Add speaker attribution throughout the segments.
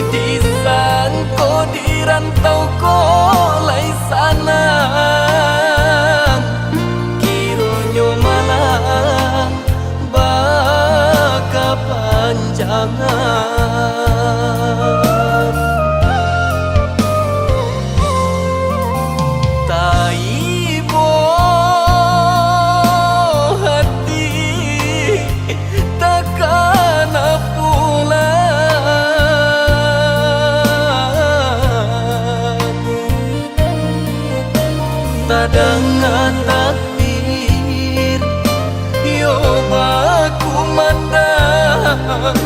Speaker 1: Di sangko di rantau ko lai sana, kirunyo malang baka panjangan. Taibo hati takkan pulang, tadangan takdir yo baku mandang,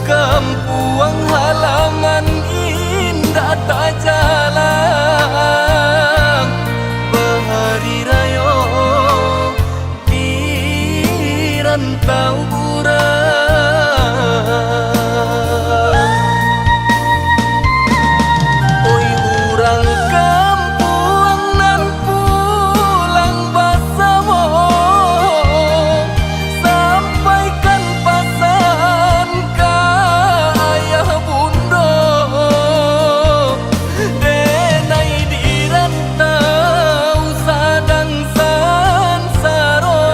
Speaker 1: kampuang halaman indah tak jalan, bahari rayo di rantau urang. Oi urang kampuang nan pulang basamo, sampaikan pesan ka ayah bundo, denai di rantau sadang sansaro,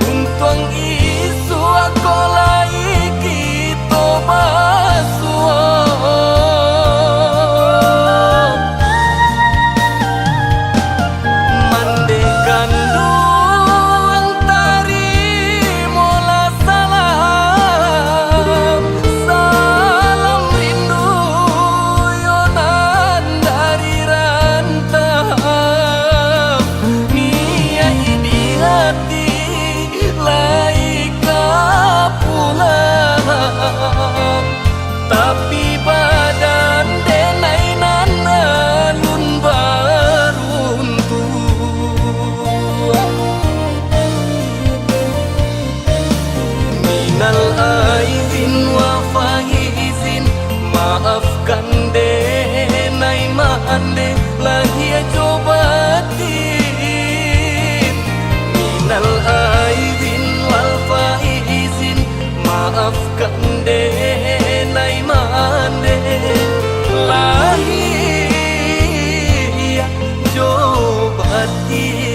Speaker 1: untung isu aku lai kita basuo. Mande gandung tarimo la salam, salam rindu yonan dari rantau, niai di hati laika pulang, tapi badan denai nana lun baruntuh. Minal aizin wa faizin, maafkan denai mande lahia cobatin. Minal aizin wal faizin, maafkan denai mande lahia cobatin.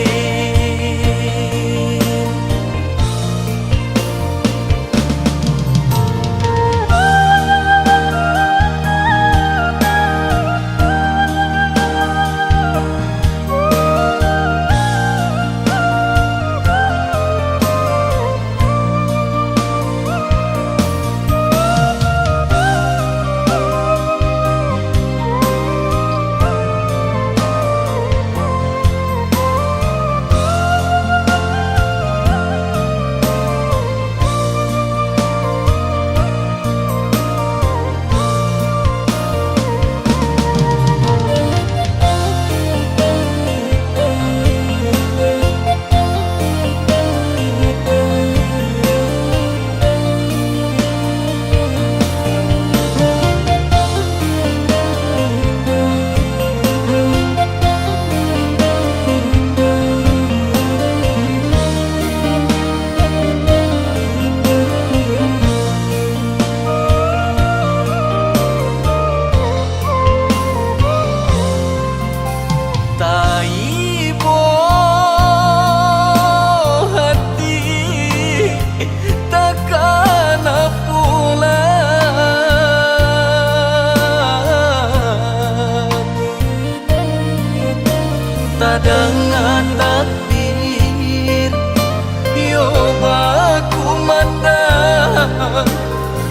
Speaker 1: Taibo hati takkan pulang, tadangan takdir yo baku mandang,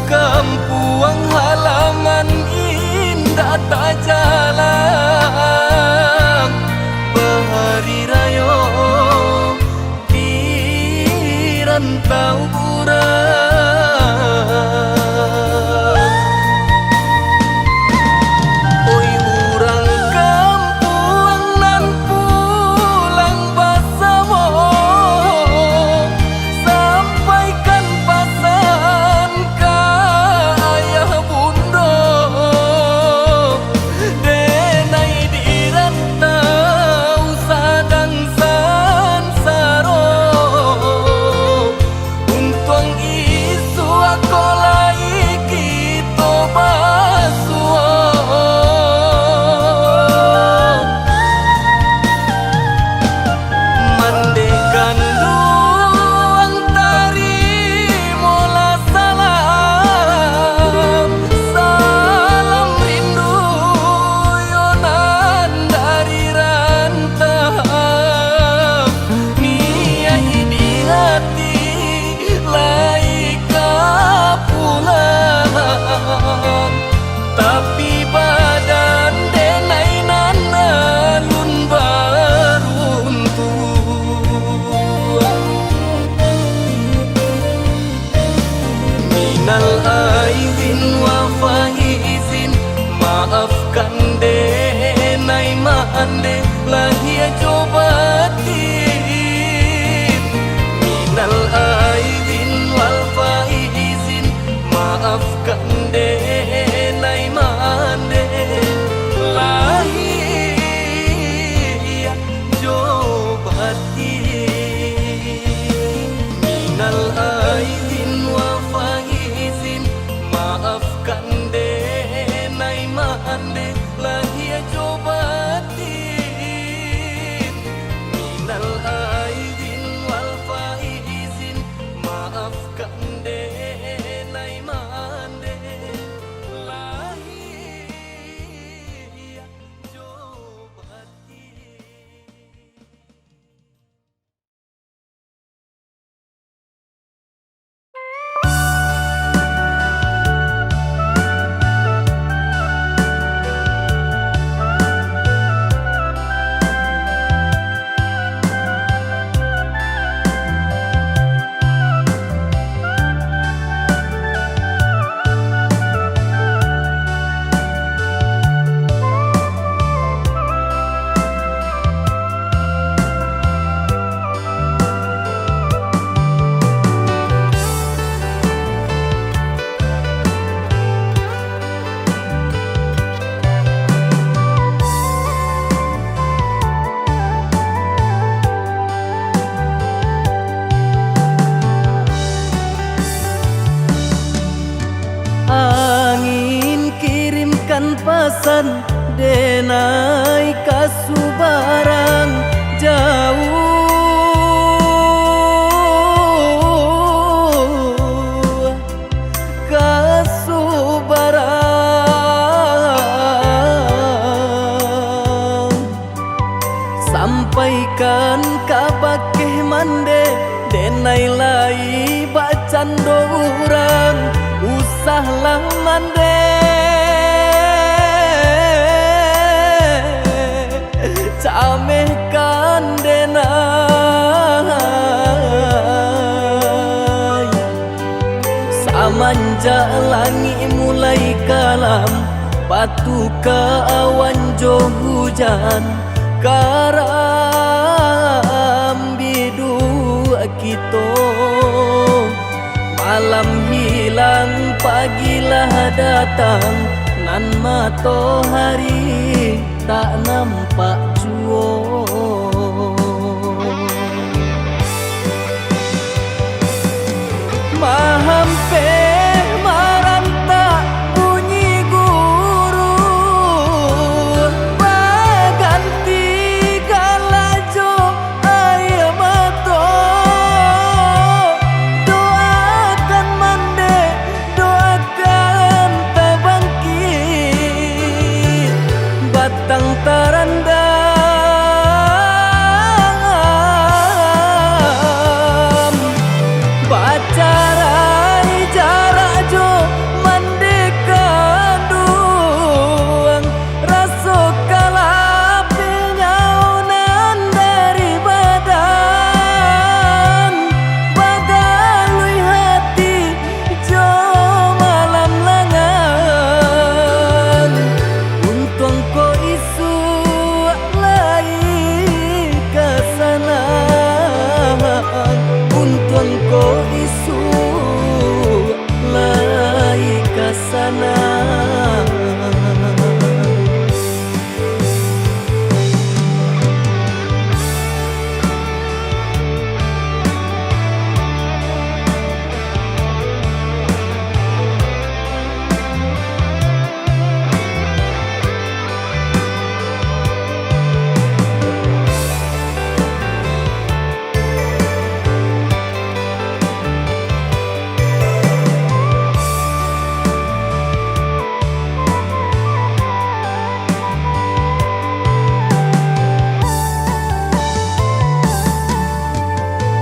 Speaker 1: kampuang halaman indah tak jalan, bahari rayo di rantau urang. Oi urang kampuang nan pulang basamo, sampaikan pesan ka ayah bundo, denai di rantau sadang sansaro, minal aidin wa faizin, maafkan denai mande lahia cobatin. Minal aidin wal faizin, maafkan denai mande lahia cobatin. Minal aidin wa faizin, maafkan denai mande lahia cobatin. Minal aidin wal faizin, maafkan denai mande lahia cobatin. Angin kirimkan pesan denai kasu barang jauh, kasu barang sampaikan kabakeh mande denai lai bacan dorang usahlah mande camehkan denai samanja langi mulai kalam patu ke awan jo hujan karam bidu kito malam hilang pagilah datang nan matahari tak nampak jua. Mahampe maranta bunyi guru baganti galajo air mato doakan mande doakan tabangkit batang tarandam bacarai jarak jo mandekan duang raso kalapi nyaunan dari badan bagalui hati jo malam langan untung ko isu lai kesana untung ko isu lai kesana.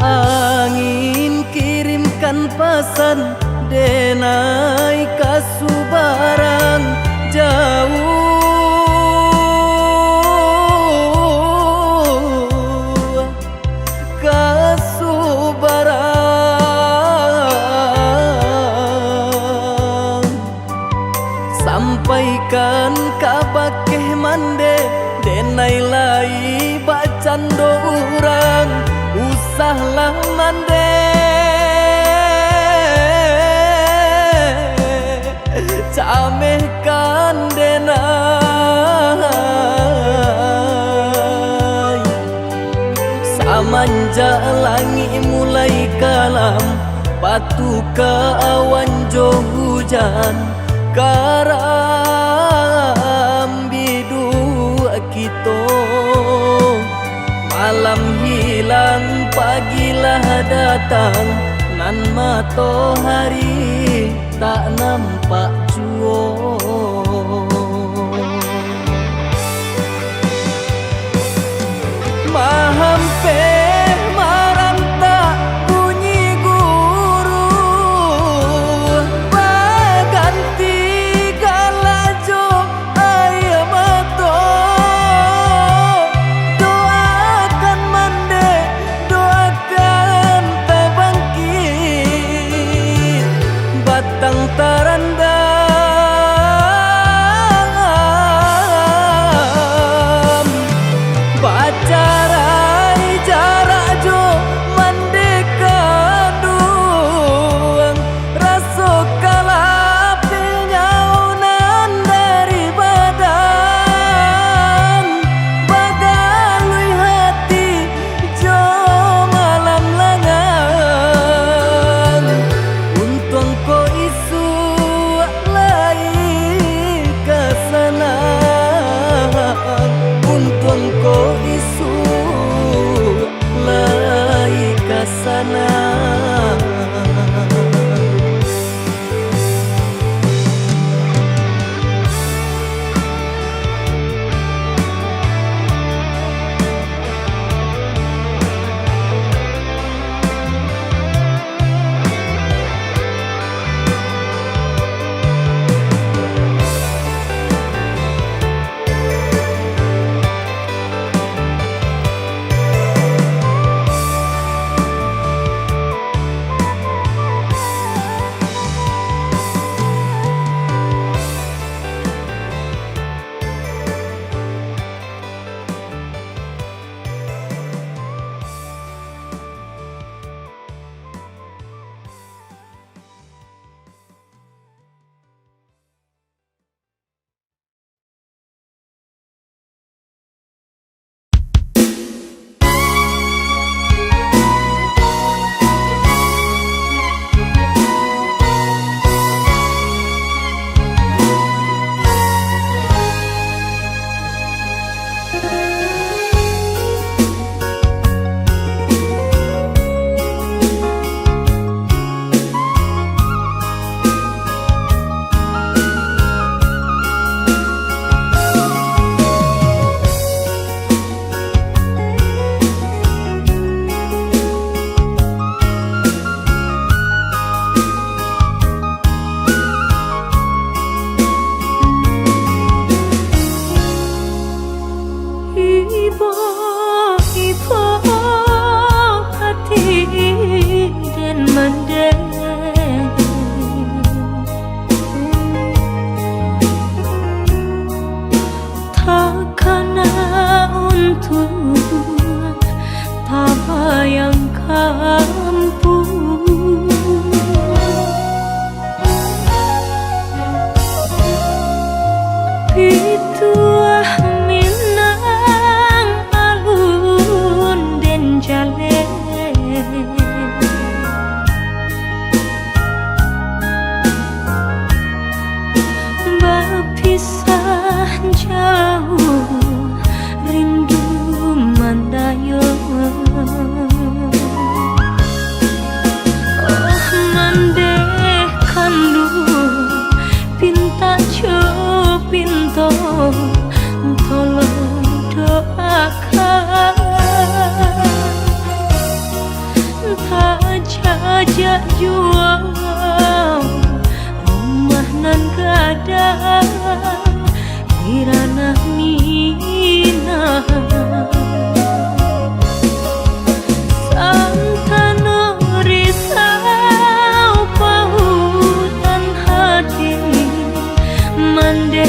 Speaker 1: Angin kirimkan pesan denai kasu barang jauh, kasu barang sampaikan kabakeh mande denai lai bacando urang usahlah mande camehkan denai samanja langi mulai kalam batu ke awan jo hujan karam bidu kito malam hilang pagilah datang nan matahari tak nampak jua mahampe maranta bunyi guru baganti galajo ayamato doakan mande doakan tabangkit batang taranda pacarai jarak jo mandeka duang raso kalapil nyaunan dari badan bagalui hati jo malam langan untung ko isu lai kasana untung ko isu lai kasana ajak jual rumah nan kadang kirana mina santano risau pautan hati mande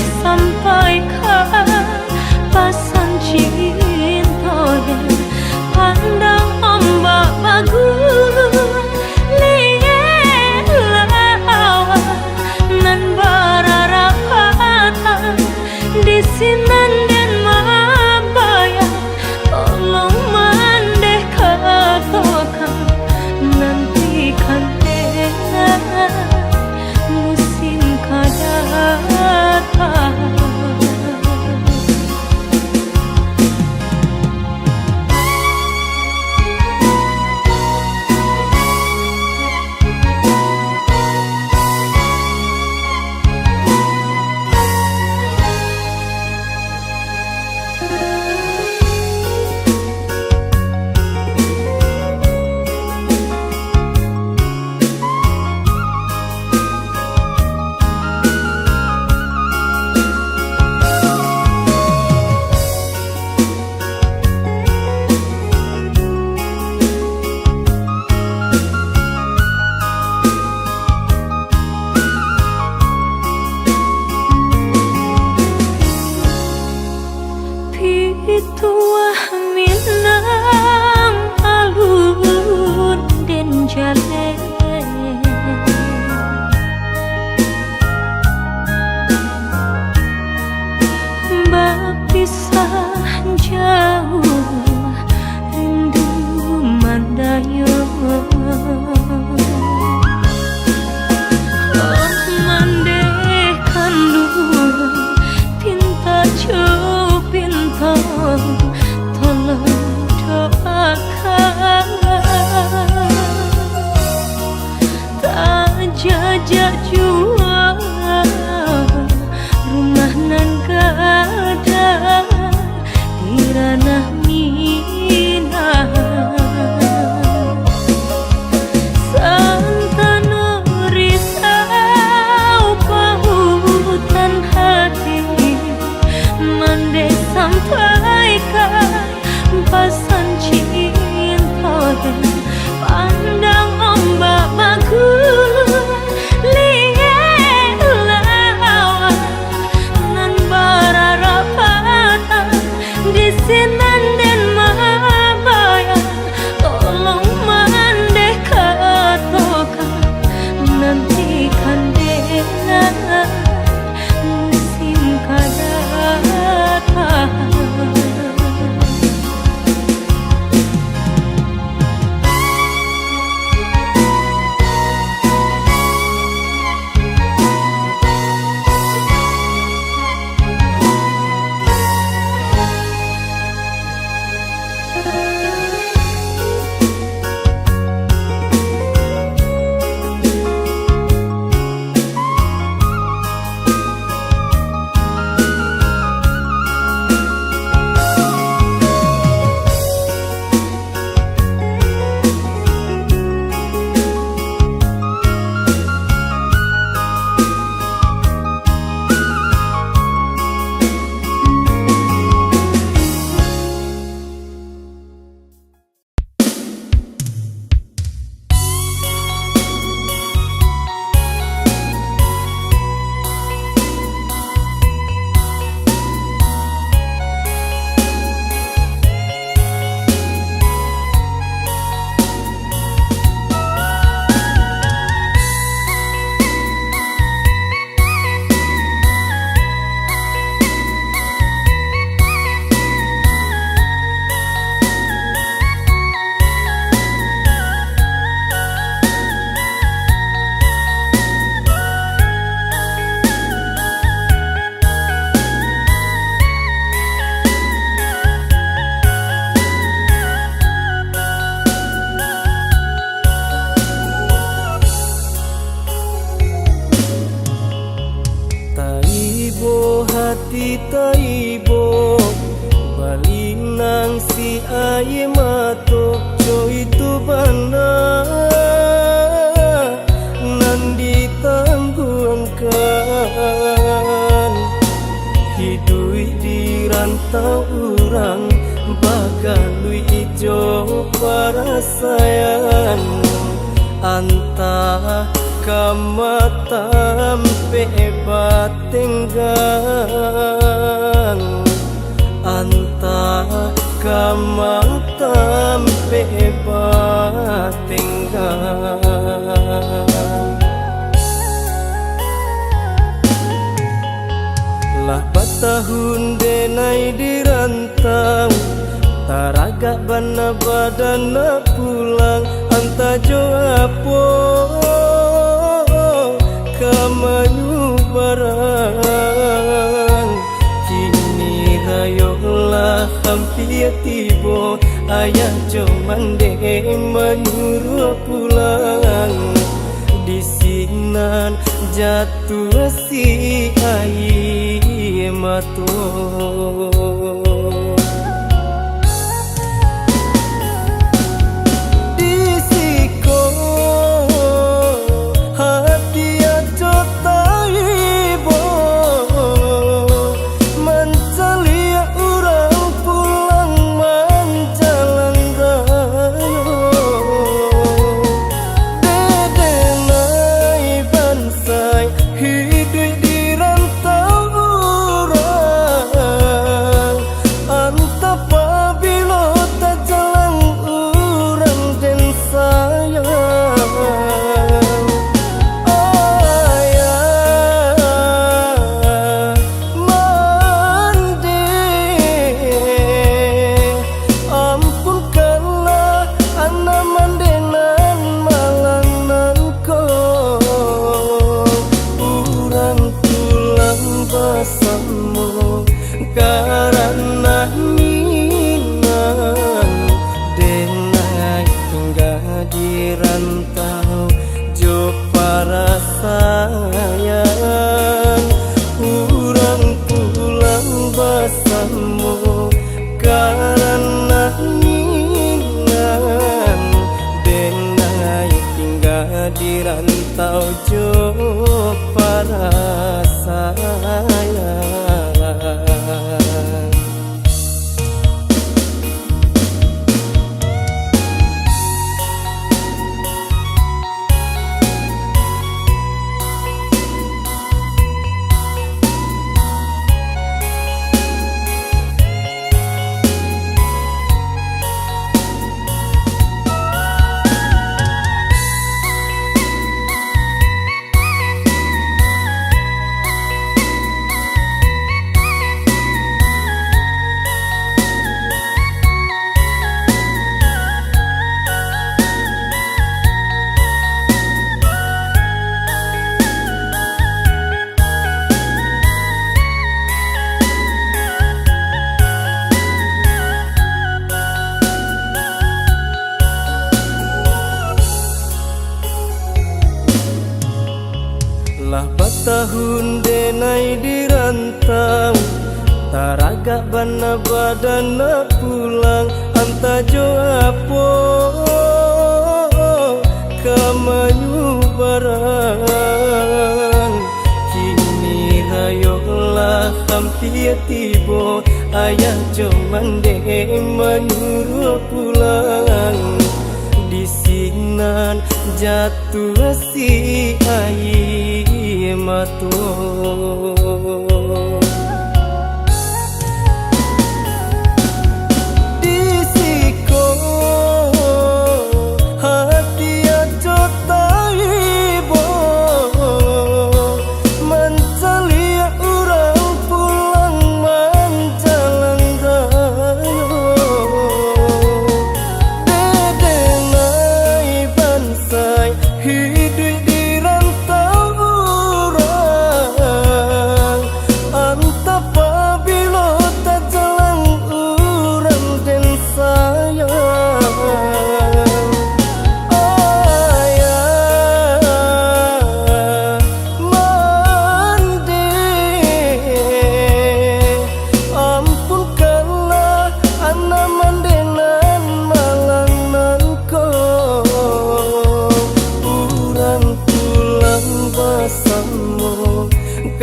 Speaker 2: hati taibo balinang si aye mato jo itu bana nan ditangguhkan hidui di rantau urang bagalui ijo parasayan anta kamatam pebatenggang anta kamatam pebatenggang lah batahun denai dirantau taraga bana badana pulang anta joapo kamanyu barang kini rayolah hampir tibo ayah jomande menyuruh pulang di sinan jatuh si air matu karena minang denai hingga di rantau jo para sayang urang pulang bersama karena minang denai hingga di rantau jo para sayang lah batahun denai dirantau taraga bana badana pulang anta joapo kamanyu barang kini rayolah hampir tibo ayah jomande menyuruh pulang di sinan jatuh si air matu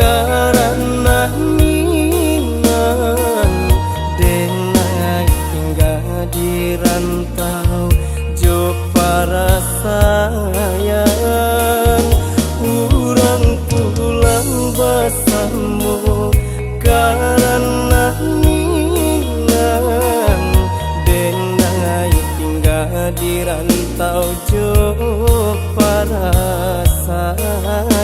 Speaker 2: karena minang denai hingga di rantau jo para sayang urang pulang bersama karena minang denai hingga di rantau jo para sayang.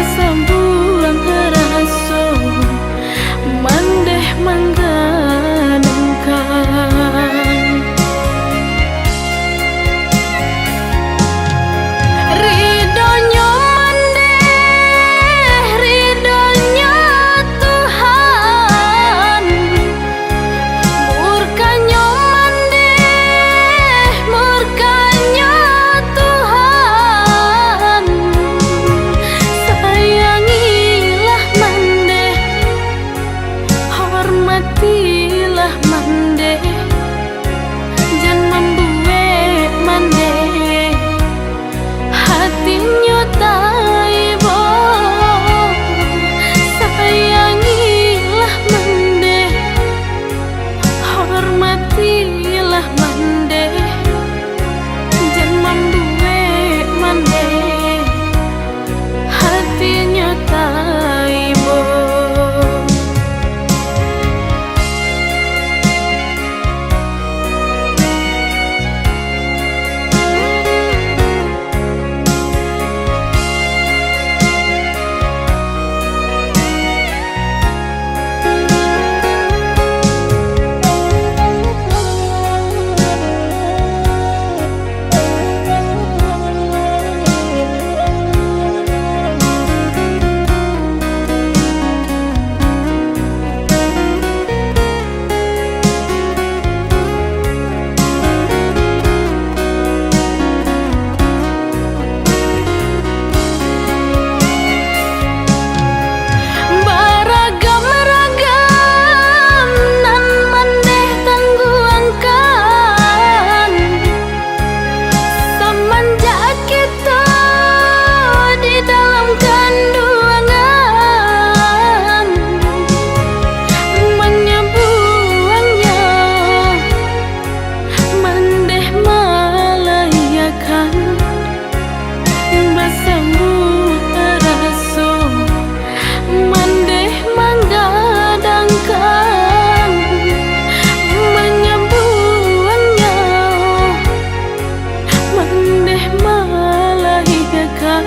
Speaker 3: Basambuang haraso mandeh mangganengkan ridhonya mandeh ridhonya Tuhan murkanya mandeh murkanya Tuhan sayangilah mandeh hormatilah mandeh jangan membuat mandeh hatinya taibo sayangilah mandeh hormatilah mandeh jangan membuat mandeh hatinya taibo. Beragam-ragam nan mandeh tangguangkan semenjak kita di dalam kandungan menyebuangnya mandeh melayakan basambuh raso mandeh manggadangkan menyembuhnya mandeh melahirkan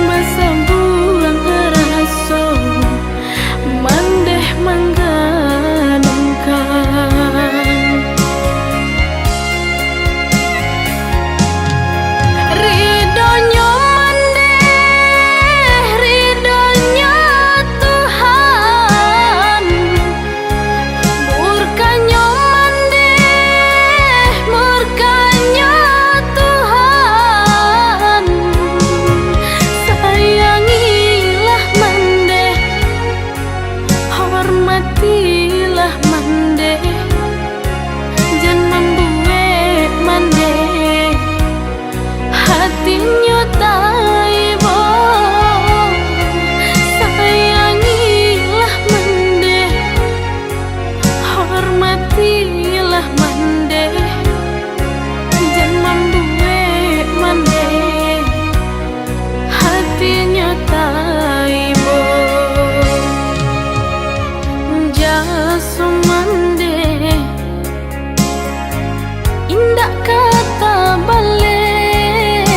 Speaker 3: basambuh raso mandeh manggadangkan ridhonya mandeh ridhonya Tuhan murkanya mandeh murkanya Tuhan sayangilah mandeh hormatilah mandeh jangan membuat mandeh hatinya taibo sayangilah mandeh hormatilah mandeh jangan membuat mandeh hatinya taibo jasa mandeh indah kata balik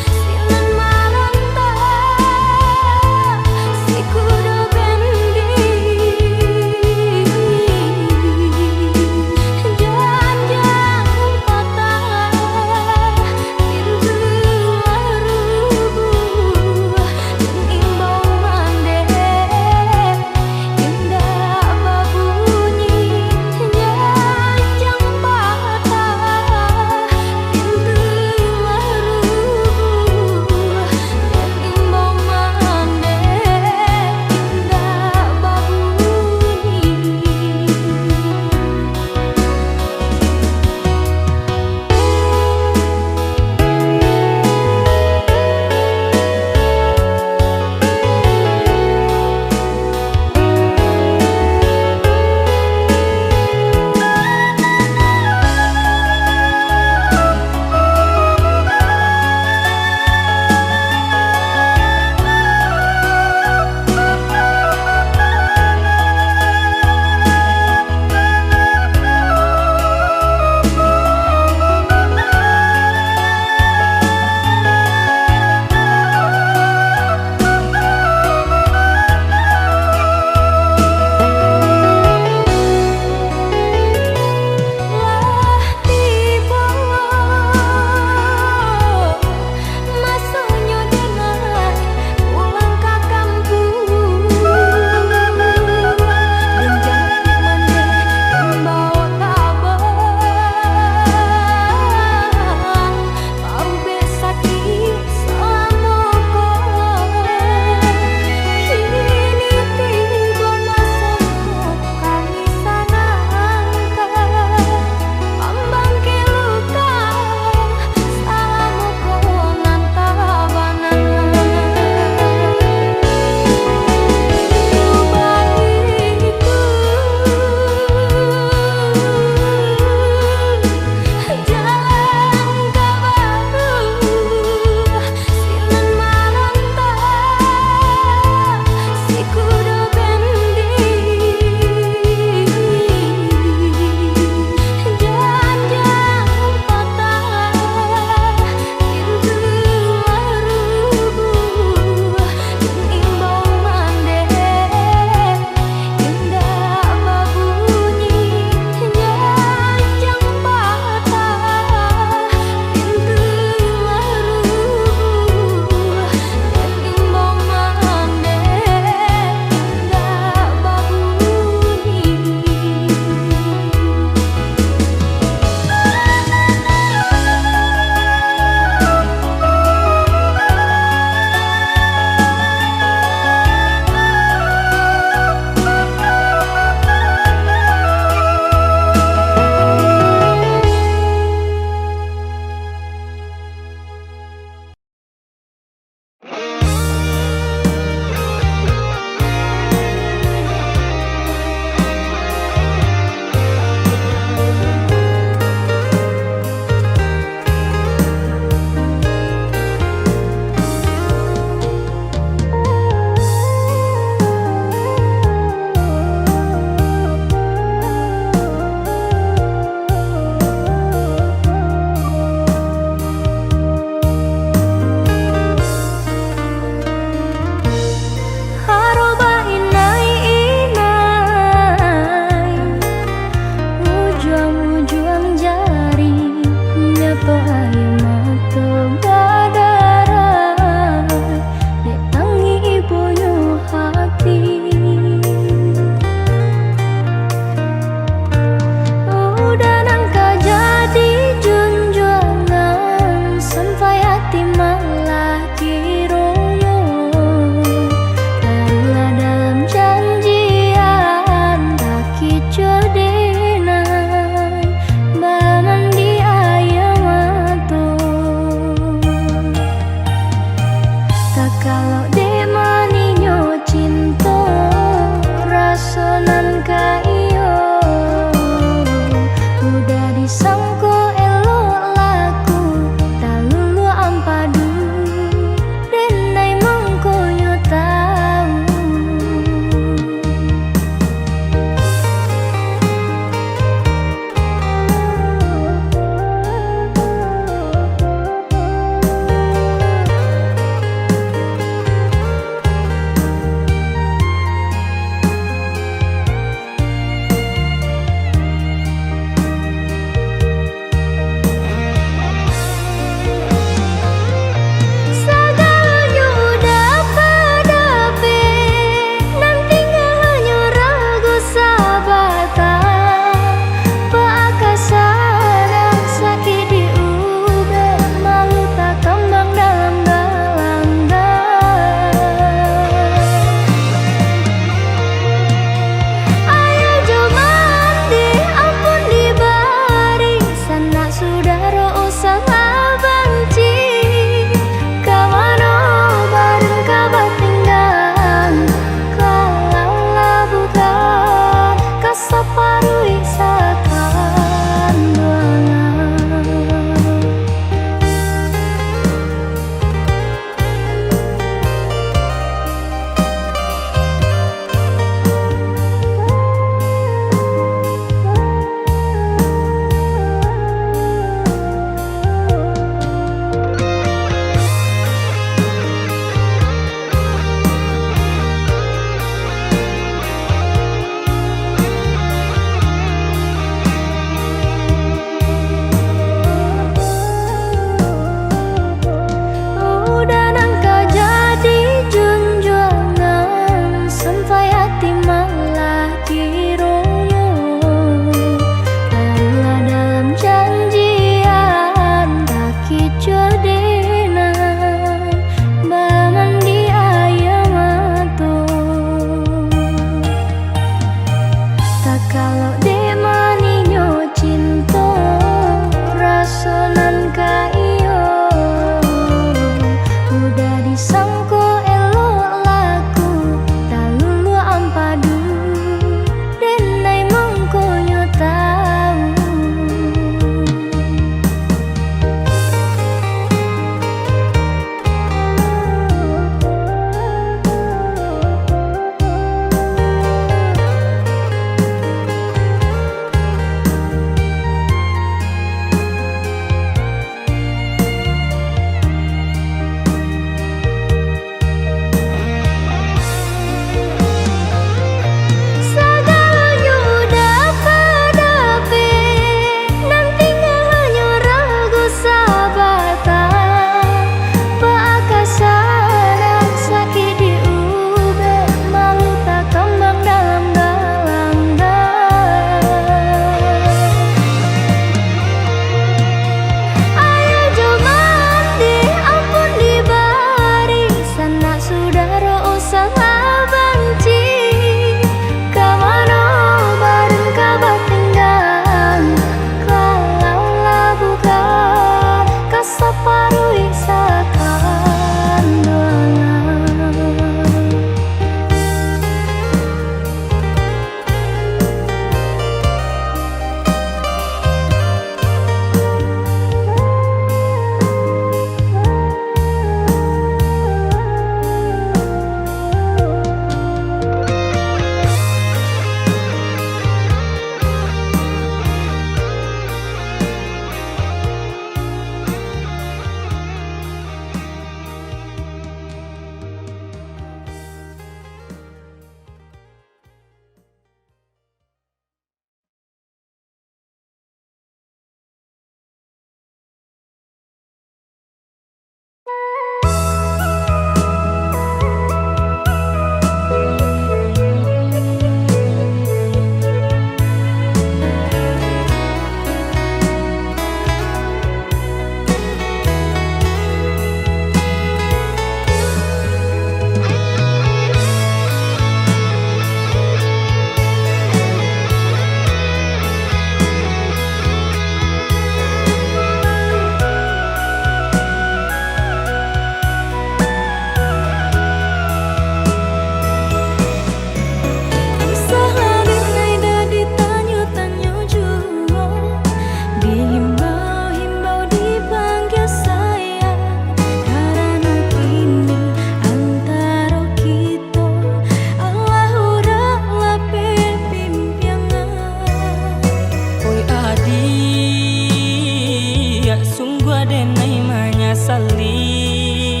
Speaker 2: sesali.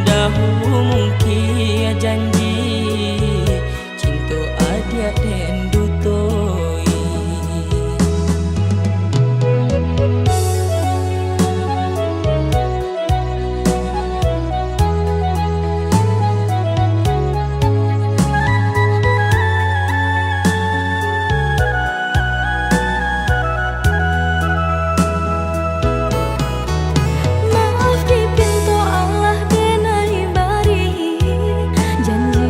Speaker 2: Dahulu mungkin janji cinta adia den dutoi.
Speaker 3: Maaf di pintu Allah denai bari janji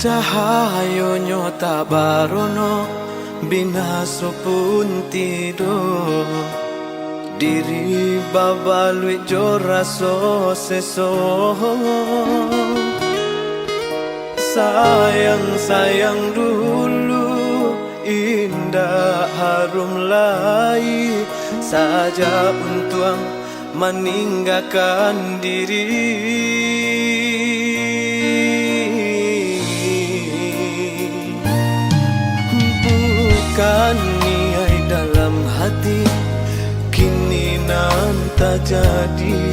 Speaker 1: Cahayonyo tak barono binaso pun tidur. Diri babalui jo raso seso. Sayang-sayang dulu indah harum lai saja untuk meninggalkan diri. Bukan niai dalam hati kini nan tak jadi.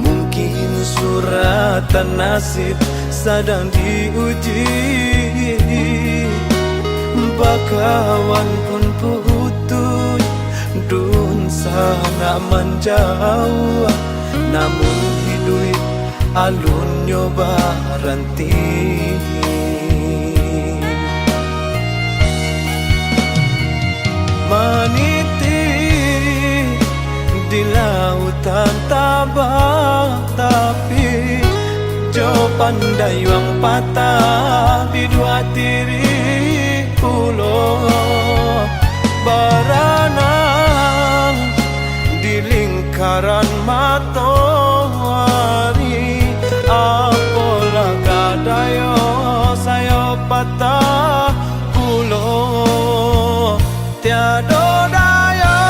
Speaker 1: Mungkin suratan nasib sedang diuji. Bakawan pun putus, dun sangat menjauh. Namun hidup alun nyoba ranti. Meniti di lautan tabah, tapi jo pandai wang patah di dua tiri pulau. Berenang di lingkaran matahari. Apalah kadayo saya patah pulau. Tiada daya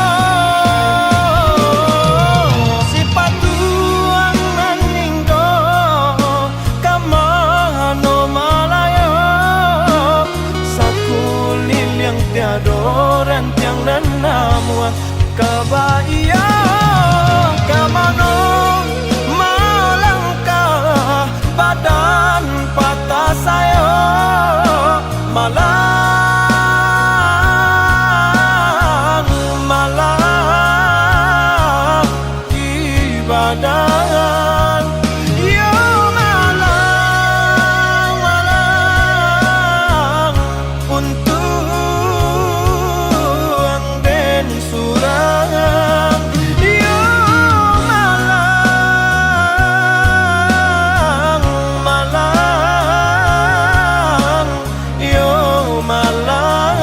Speaker 1: si patuang naninggo kamano malaya. Sakulil yang tiada rentiang dan namua kabaya. Kamano malangkah badan patah saya malah. Badan yo malang malang untuk den surang. Yo malang malang yo malang.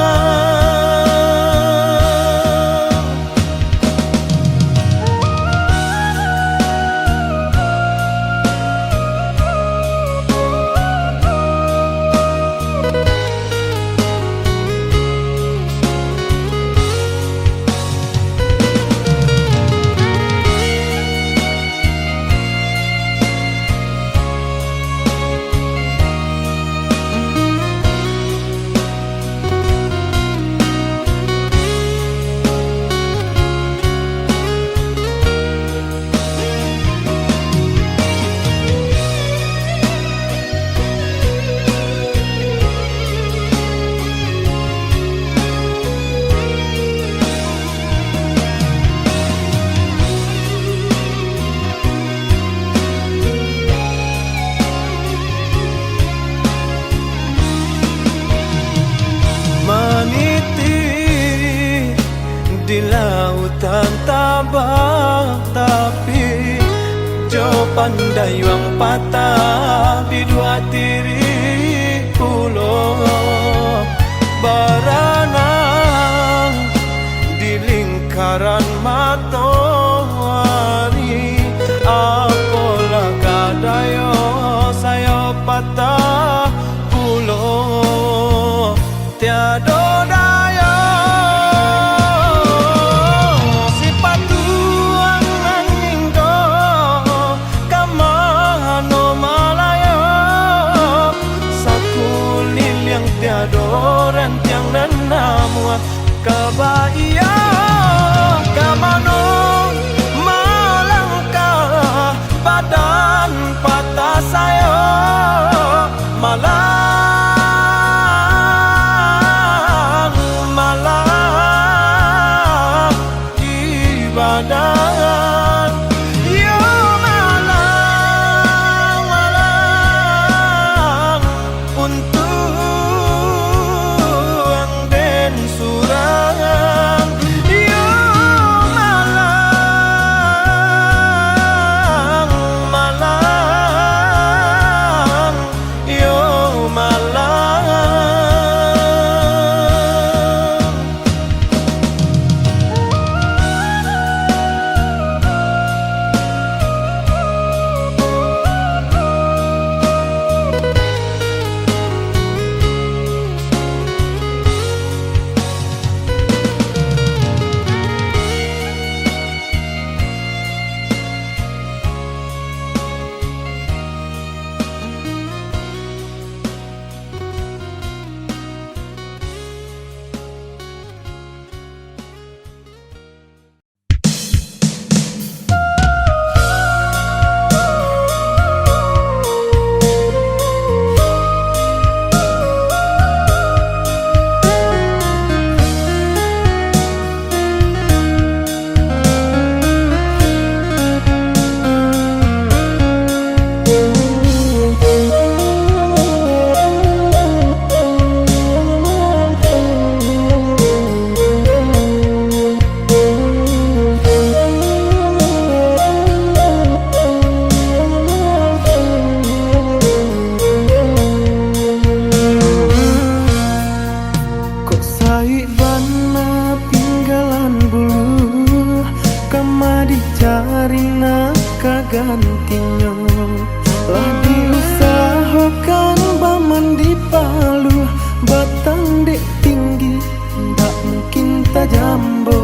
Speaker 1: Di lautan tabah, tapi jo pandai wang patah di dua tiri pulau. Berenang di lingkaran matahari. Apalah kadayo saya patah pulau. Tiada daya tiada rentiang dan
Speaker 4: cari kagantinya. Lah diusahakan baman di Palu, batang dek tinggi, tak mungkin tak jambo.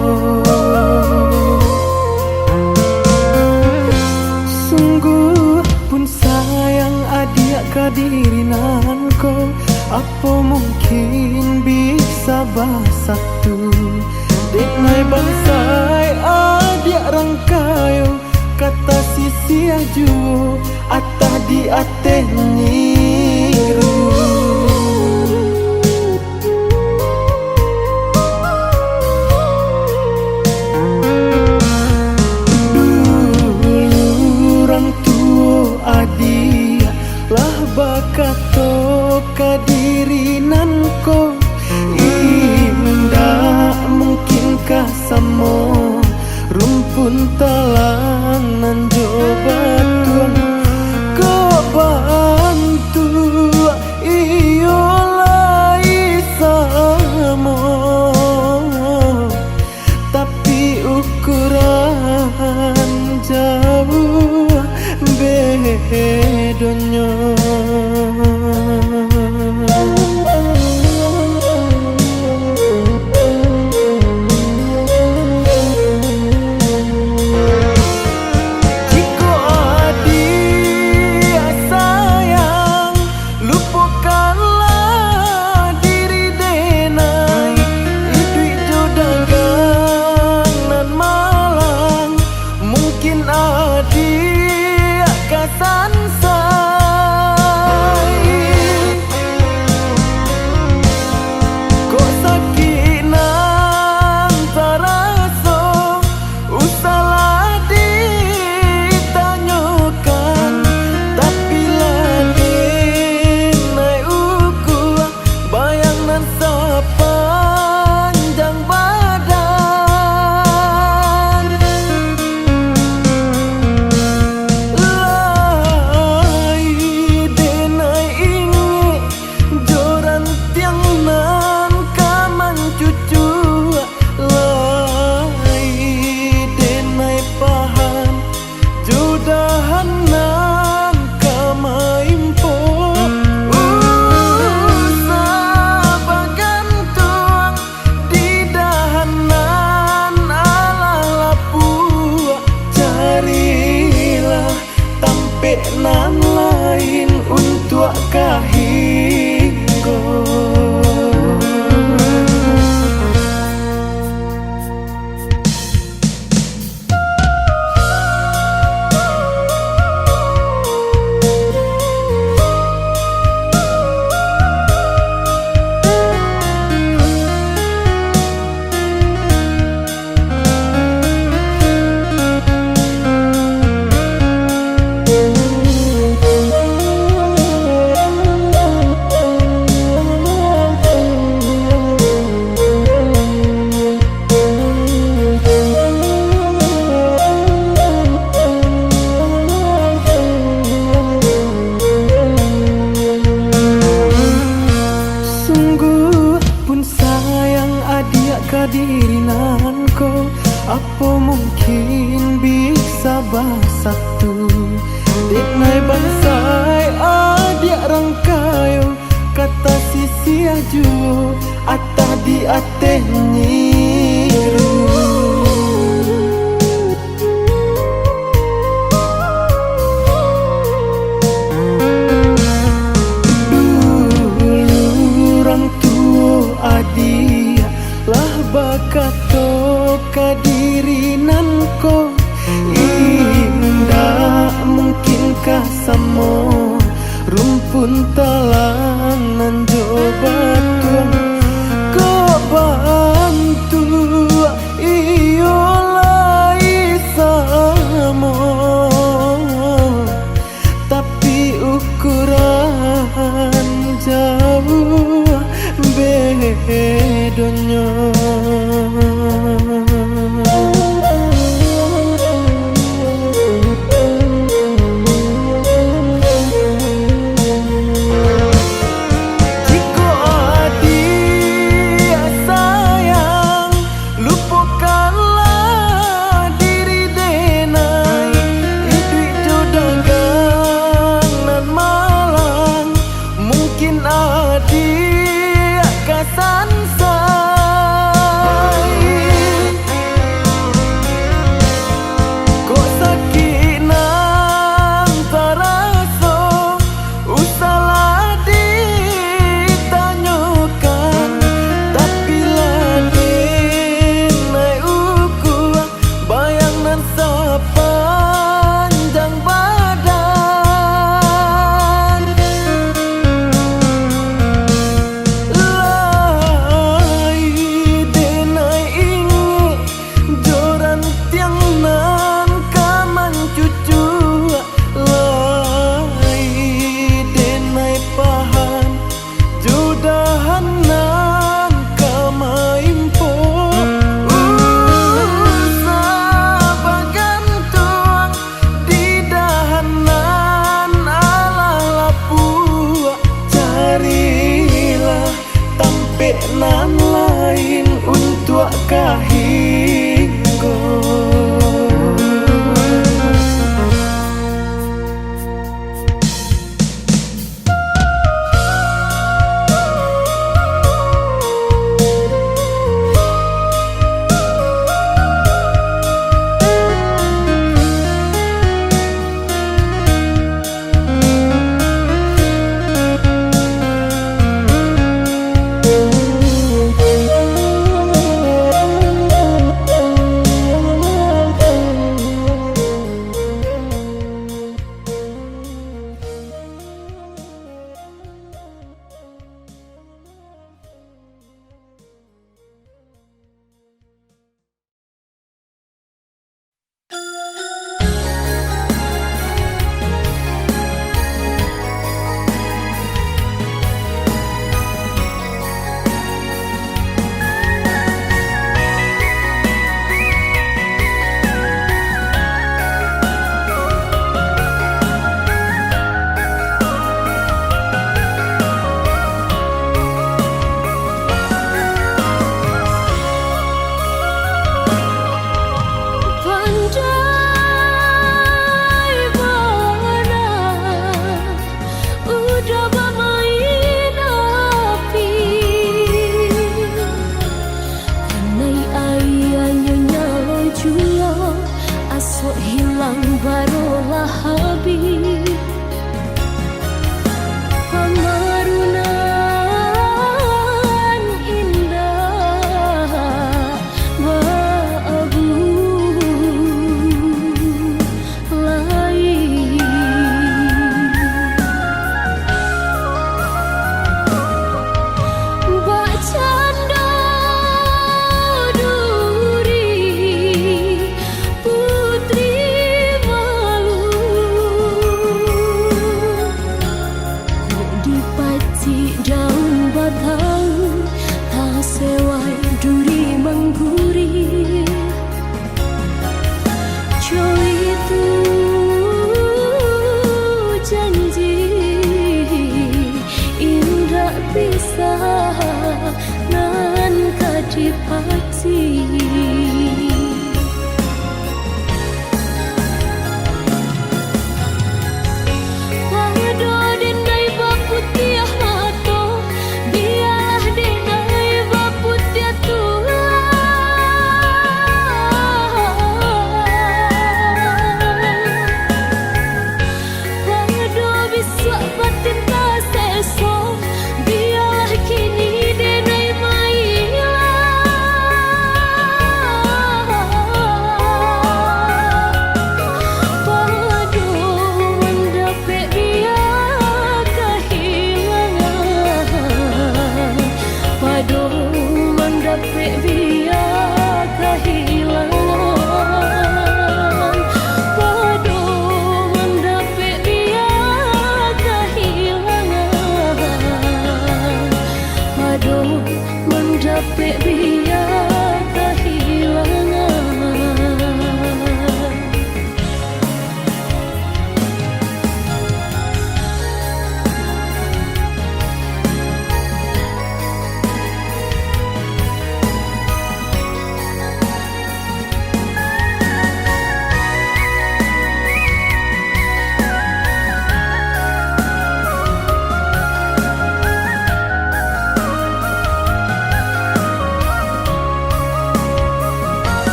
Speaker 4: Sungguh pun sayang adik kadirinanku, apa mungkin bisa bersatu. Dek nai bangsai adik rangkayo, kata sisi aju atah di ate nyiru. Dulu orang tua adik lah bakato kadirinanku, indah mungkinkah samo rumpun talangan jobatuan kau bantu iyolah isamo, tapi ukuran jauh bedanya. Nan lain untuk kahinggo. Kadirinanku, apa mungkin bisa bersatu. Dek nai bangsai adik rangkayo, kata sisi aju atah di ate nyiru. Dulu orang tua adik lah bakato kadirinanku, indah mungkinkah samo rumpun talangan jobatuan kau bantu iyolah isamo, tapi ukuran jauh bedanya.
Speaker 3: Habib pamarunan indah baabu lain bacanda duri putri malu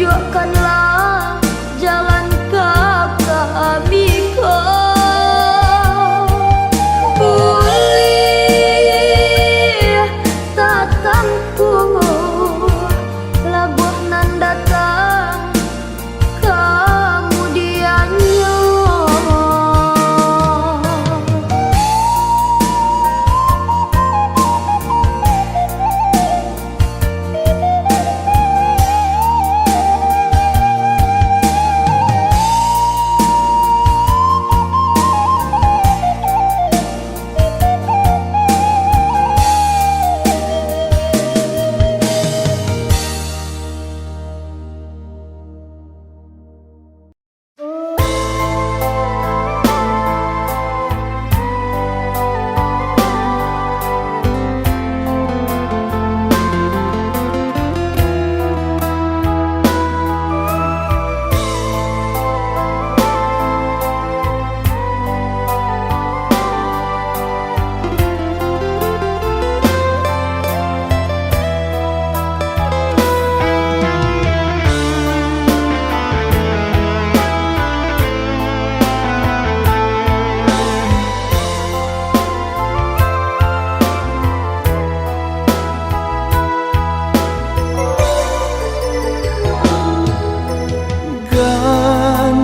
Speaker 3: tunjukkanlah jalan ke kami pulih tatangku labuh nan datang kemudiannya.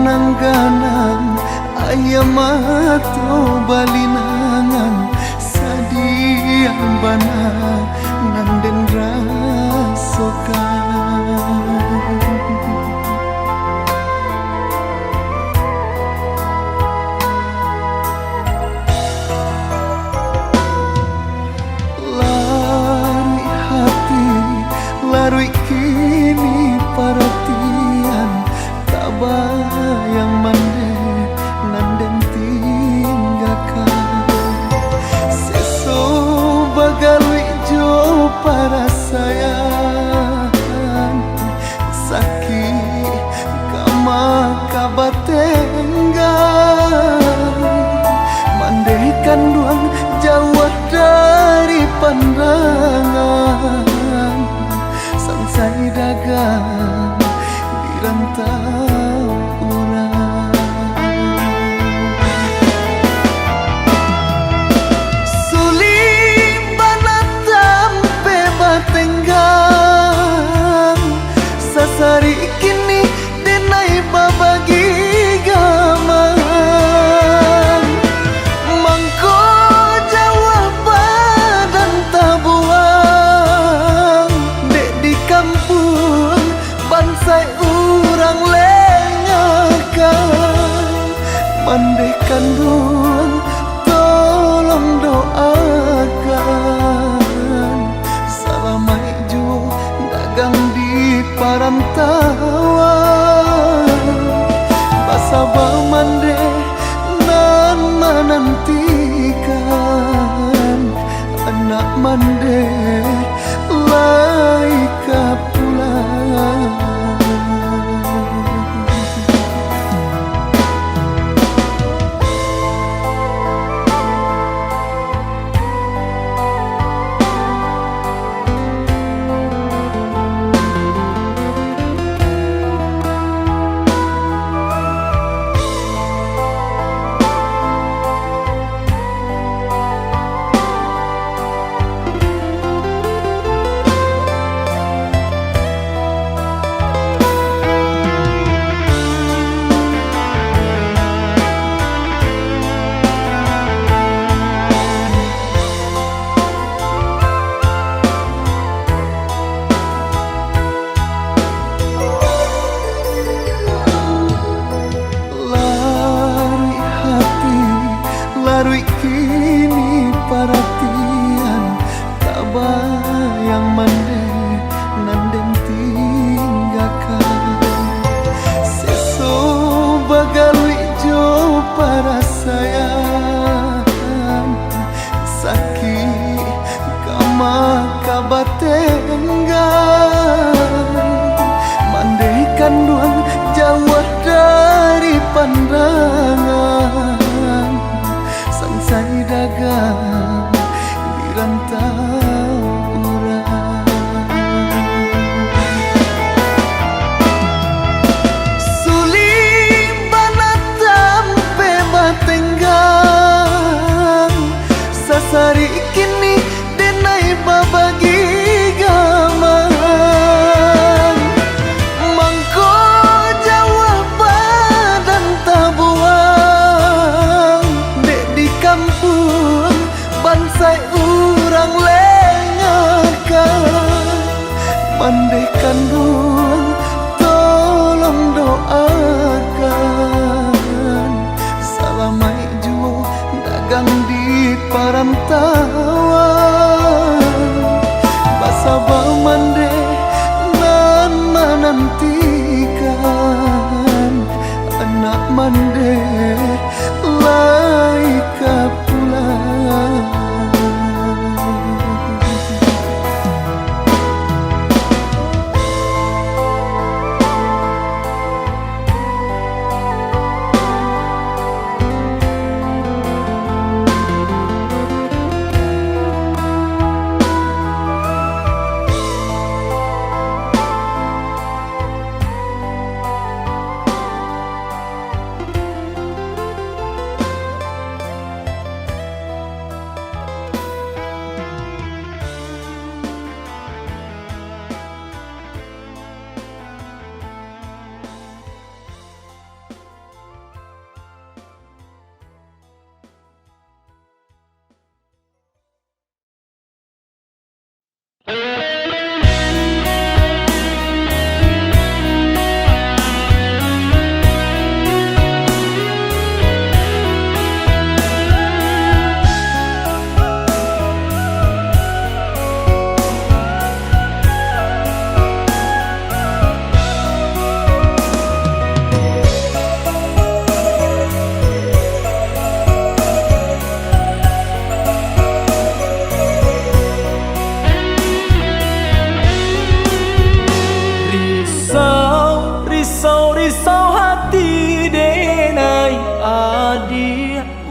Speaker 4: Ganang-ganang ayam atau balinangan sadiang bana nanden rasokan. Lari hati, lari kini perhatian bayang mande nanden tinggalkan seso bagalwi jo para sayang sakit kama kabatenggan mandekan duang jauh dari pandangan sangsai dagang rantau orang suling banatam pebatenggang sasari kini denai babagi gamang mangko jawab badan tabuang dek di kampung bansai urang lengakan mandekan duang tolong doakan salamai jo dagang di parantauan basabah mande nan menantikan anak mande laika pulang. Larui kini perhatian tak bayang mande nanden tinggalkan seso bagalui jo para sayang sakit kama kabatenggan mandekan duang jauh dari pandangan sangsai dagang di rantau orang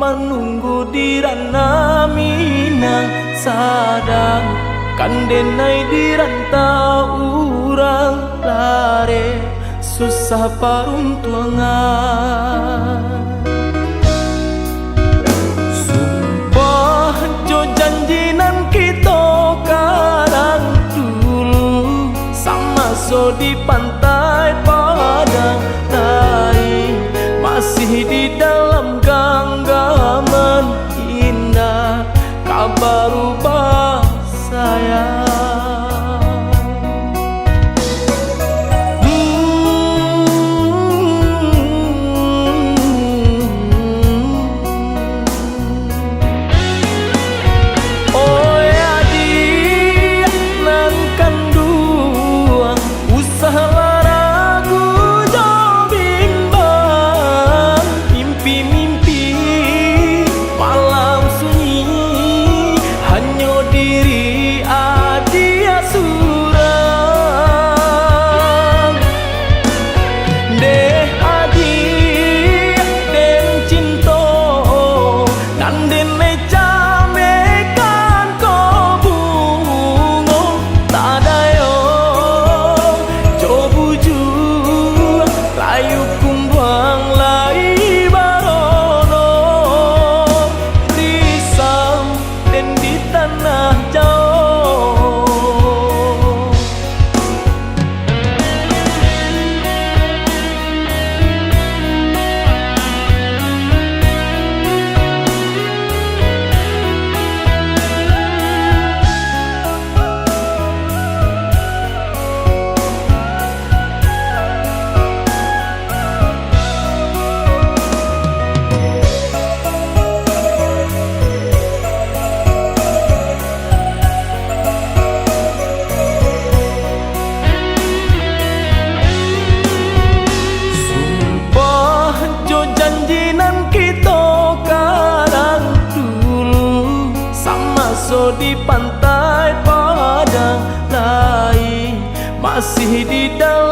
Speaker 1: menunggu di Rana Minang sadang kandenai di rantau urang lare susah paruntuangan. Sumpah jo janjinan kita karang dulu sama so di pantai Padang lain masih di dalam genggaman indah kabar rubah sayang. So di pantai Padang lain masih di dalam